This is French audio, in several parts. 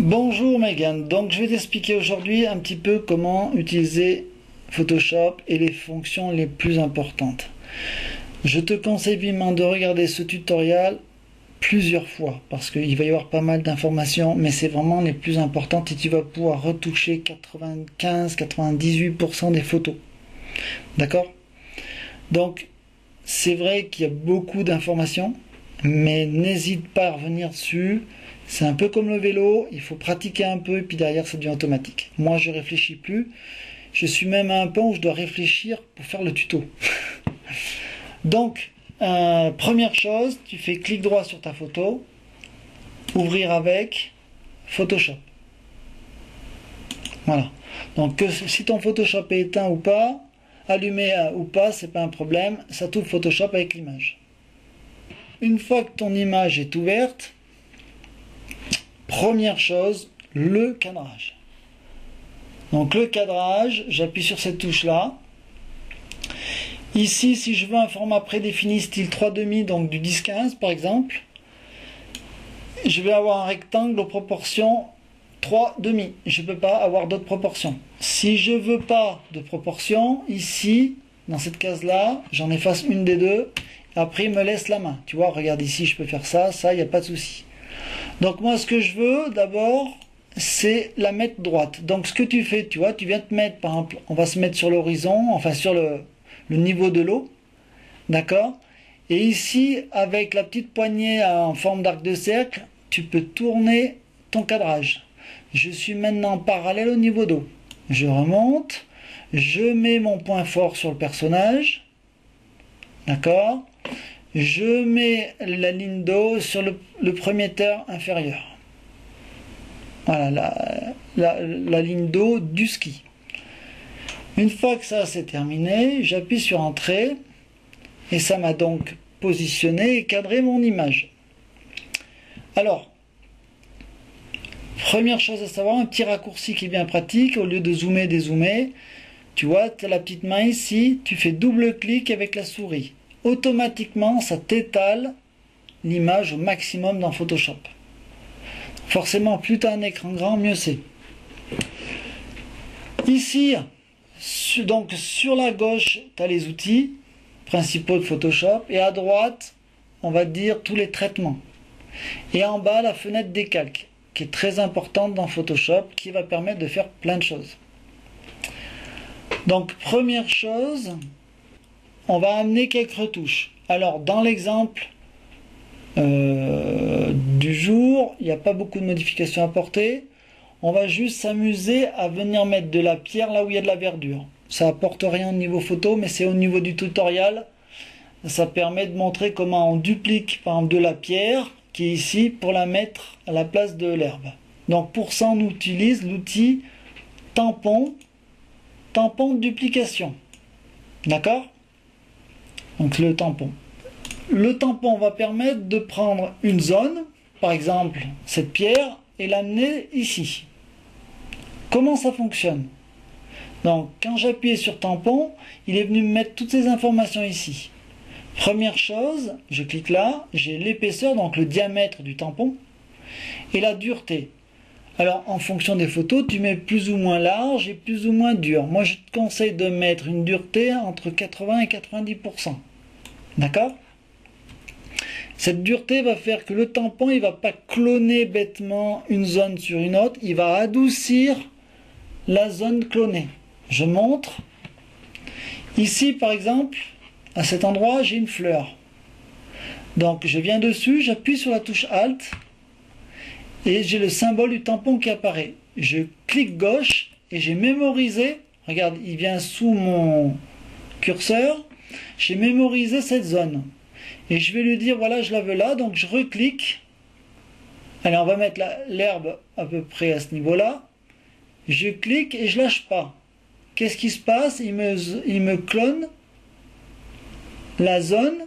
Bonjour Megan, donc je vais t'expliquer aujourd'hui un petit peu comment utiliser Photoshop et les fonctions les plus importantes. Je te conseille vivement de regarder ce tutoriel plusieurs fois parce qu'il va y avoir pas mal d'informations, mais c'est vraiment les plus importantes et tu vas pouvoir retoucher 95-98% des photos. D'accord? Donc c'est vrai qu'il y a beaucoup d'informations, mais n'hésite pas à revenir dessus. C'est un peu comme le vélo, il faut pratiquer un peu et puis derrière ça devient automatique. Moi je réfléchis plus, je suis même à un point où je dois réfléchir pour faire le tuto. Donc, première chose, tu fais clic droit sur ta photo, ouvrir avec Photoshop. Voilà. Donc si ton Photoshop est éteint ou pas, allumé ou pas, c'est pas un problème, ça t'ouvre Photoshop avec l'image. Une fois que ton image est ouverte, première chose, le cadrage. Donc le cadrage, j'appuie sur cette touche là. Ici, si je veux un format prédéfini style 3/2, donc du 10-15 par exemple, je vais avoir un rectangle aux proportions 3/2. Je ne peux pas avoir d'autres proportions. Si je veux pas de proportions, ici, dans cette case-là, j'en efface une des deux. Après, il me laisse la main. Tu vois, regarde ici, je peux faire ça, il n'y a pas de souci. Donc moi, ce que je veux, d'abord, c'est la mettre droite. Donc ce que tu fais, tu vois, tu viens te mettre, par exemple, on va se mettre sur l'horizon, enfin sur le niveau de l'eau. D'accord? Et ici, avec la petite poignée en forme d'arc de cercle, tu peux tourner ton cadrage. Je suis maintenant parallèle au niveau d'eau. Je remonte, je mets mon point fort sur le personnage. D'accord? Je mets la ligne d'eau sur le premier tiers inférieur. Voilà, la ligne d'eau du ski. Une fois que ça c'est terminé, j'appuie sur Entrée et ça m'a donc positionné et cadré mon image. Alors, première chose à savoir, un petit raccourci qui est bien pratique, au lieu de zoomer, dézoomer, tu vois, tu as la petite main ici, tu fais double clic avec la souris. Automatiquement, ça t'étale l'image au maximum dans Photoshop. Forcément, plus tu as un écran grand, mieux c'est. Ici, donc sur la gauche, tu as les outils principaux de Photoshop, et à droite, on va dire tous les traitements. Et en bas, la fenêtre décalque, qui est très importante dans Photoshop, qui va permettre de faire plein de choses. Donc, première chose, on va amener quelques retouches. Alors, dans l'exemple du jour, il n'y a pas beaucoup de modifications à apporter. On va juste s'amuser à venir mettre de la pierre là où il y a de la verdure. Ça apporte rien au niveau photo, mais c'est au niveau du tutoriel. Ça permet de montrer comment on duplique par exemple de la pierre qui est ici pour la mettre à la place de l'herbe. Donc pour ça, on utilise l'outil tampon de duplication. D'accord? Donc le tampon. Le tampon va permettre de prendre une zone, par exemple cette pierre, et l'amener ici. Comment ça fonctionne? Donc quand j'appuie sur tampon, il est venu me mettre toutes ces informations ici. Première chose, je clique là, j'ai l'épaisseur, donc le diamètre du tampon, et la dureté. Alors en fonction des photos, tu mets plus ou moins large et plus ou moins dur. Moi je te conseille de mettre une dureté entre 80 et 90%. D'accord? Cette dureté va faire que le tampon, il ne va pas cloner bêtement une zone sur une autre, il va adoucir la zone clonée. Je montre. Ici, par exemple, à cet endroit, j'ai une fleur. Donc, je viens dessus, j'appuie sur la touche Alt, et j'ai le symbole du tampon qui apparaît. Je clique gauche, et j'ai mémorisé, regarde, il vient sous mon curseur, j'ai mémorisé cette zone. Et je vais lui dire, voilà, je la veux là, donc je reclique. Allez, on va mettre l'herbe à peu près à ce niveau-là. Je clique et je lâche pas. Qu'est-ce qui se passe? Il me clone la zone.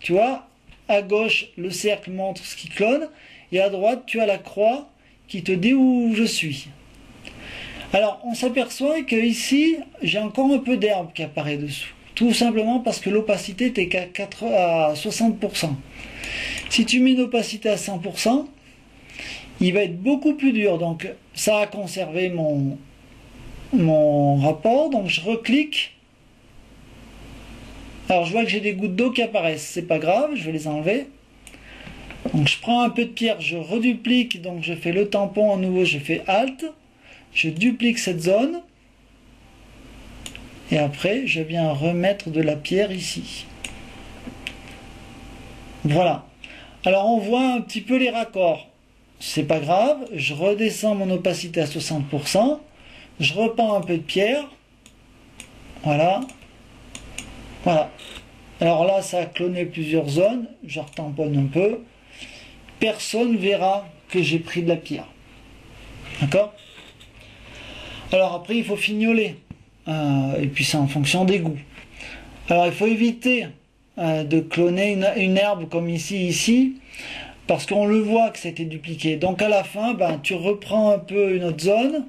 Tu vois, à gauche, le cercle montre ce qui clone. Et à droite, tu as la croix qui te dit où je suis. Alors, on s'aperçoit que ici, j'ai encore un peu d'herbe qui apparaît dessous. Tout simplement parce que l'opacité était à 60%. Si tu mets une opacité à 100%, il va être beaucoup plus dur. Donc ça a conservé mon rapport, donc je reclique. Alors je vois que j'ai des gouttes d'eau qui apparaissent, c'est pas grave, je vais les enlever. Donc je prends un peu de pierre, je reduplique, donc je fais le tampon à nouveau, je fais Alt, je duplique cette zone, et après je viens remettre de la pierre ici. Voilà. Alors on voit un petit peu les raccords, c'est pas grave, je redescends mon opacité à 60%, je reprends un peu de pierre, voilà. Voilà. Alors là, ça a cloné plusieurs zones, je retamponne un peu. Personne verra que j'ai pris de la pierre. D'accord? Alors après, il faut fignoler. Et puis c'est en fonction des goûts. Alors il faut éviter de cloner une herbe comme ici, parce qu'on le voit que ça a été dupliqué. Donc à la fin, tu reprends un peu une autre zone,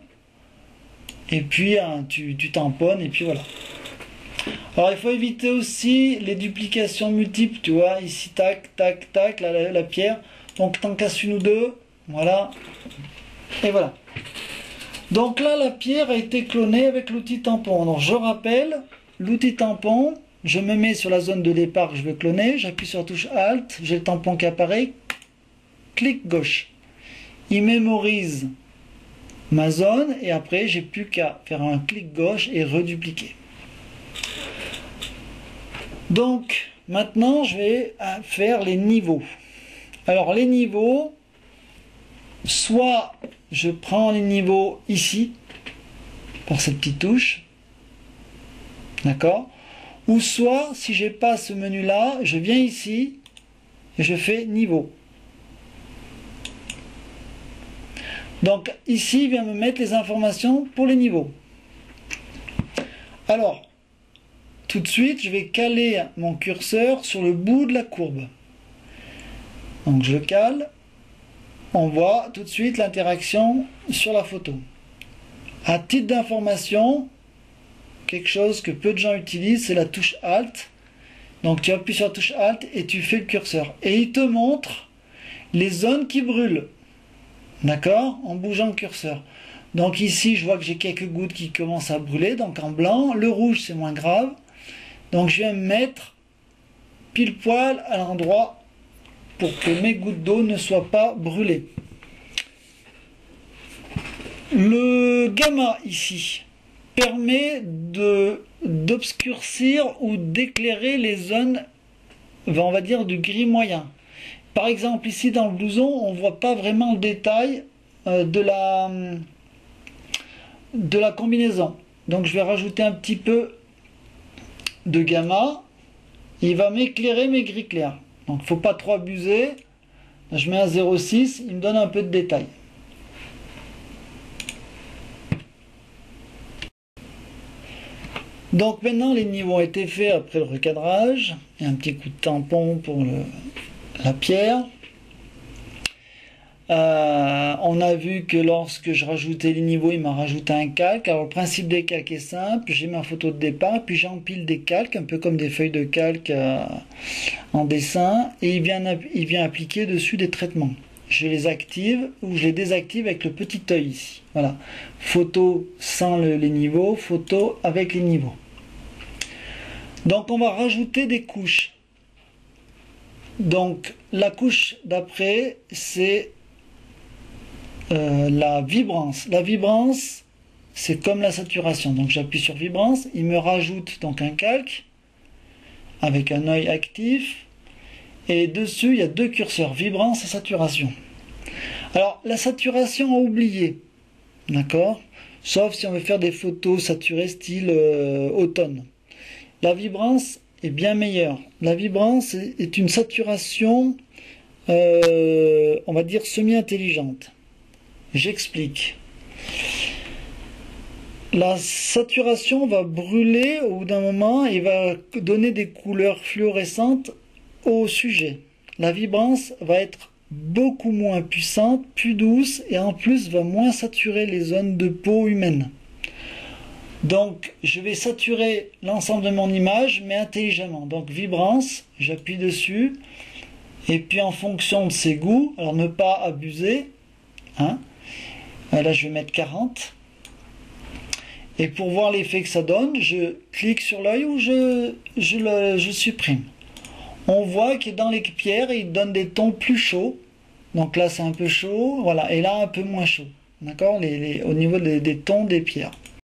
et puis tu tamponnes, et puis voilà. Alors il faut éviter aussi les duplications multiples, tu vois, ici tac, tac, tac, la pierre, donc t'en casses une ou deux, voilà, et voilà. Donc là la pierre a été clonée avec l'outil tampon, donc je rappelle, l'outil tampon, je me mets sur la zone de départ que je veux cloner, j'appuie sur la touche Alt, j'ai le tampon qui apparaît, clic gauche, il mémorise ma zone, et après j'ai plus qu'à faire un clic gauche et redupliquer. Donc maintenant je vais faire les niveaux. Alors les niveaux, soit je prends les niveaux ici par cette petite touche, d'accord, ou soit si j'ai pas ce menu là, je viens ici et je fais niveau. Donc ici il vient me mettre les informations pour les niveaux. Alors tout de suite, je vais caler mon curseur sur le bout de la courbe. Donc je cale, on voit tout de suite l'interaction sur la photo. À titre d'information, quelque chose que peu de gens utilisent, c'est la touche Alt. Donc tu appuies sur la touche Alt et tu fais le curseur. Et il te montre les zones qui brûlent. D'accord? En bougeant le curseur. Donc ici, je vois que j'ai quelques gouttes qui commencent à brûler, donc en blanc. Le rouge, c'est moins grave. Donc je viens me mettre pile poil à l'endroit pour que mes gouttes d'eau ne soient pas brûlées. Le gamma ici permet d'obscurcir ou d'éclairer les zones, on va dire, du gris moyen. Par exemple ici dans le blouson, on ne voit pas vraiment le détail de la combinaison. Donc je vais rajouter un petit peu de gamma, il va m'éclairer mes gris clairs. Donc il ne faut pas trop abuser. Je mets un 0,6, il me donne un peu de détail. Donc maintenant les niveaux ont été faits après le recadrage. Et un petit coup de tampon pour la pierre. On a vu que lorsque je rajoutais les niveaux, il m'a rajouté un calque. Alors le principe des calques est simple, j'ai ma photo de départ, puis j'empile des calques, un peu comme des feuilles de calque en dessin, et il vient appliquer dessus des traitements. Je les active ou je les désactive avec le petit œil ici. Voilà. Photo sans les niveaux, photo avec les niveaux. Donc on va rajouter des couches. Donc la couche d'après, c'est la vibrance. La vibrance, c'est comme la saturation. Donc j'appuie sur vibrance, il me rajoute donc un calque avec un œil actif, et dessus il y a deux curseurs, vibrance et saturation. Alors la saturation à oublier, d'accord, sauf si on veut faire des photos saturées style automne. La vibrance est bien meilleure. La vibrance est une saturation on va dire semi-intelligente. J'explique. La saturation va brûler au bout d'un moment et va donner des couleurs fluorescentes au sujet. La vibrance va être beaucoup moins puissante, plus douce, et en plus va moins saturer les zones de peau humaine. Donc je vais saturer l'ensemble de mon image, mais intelligemment. Donc vibrance, j'appuie dessus, et puis en fonction de ses goûts, alors ne pas abuser, hein. Là je vais mettre 40. Et pour voir l'effet que ça donne, je clique sur l'œil ou je supprime. On voit que dans les pierres, il donne des tons plus chauds. Donc là c'est un peu chaud, voilà, et là un peu moins chaud. D'accord, au niveau des tons des pierres.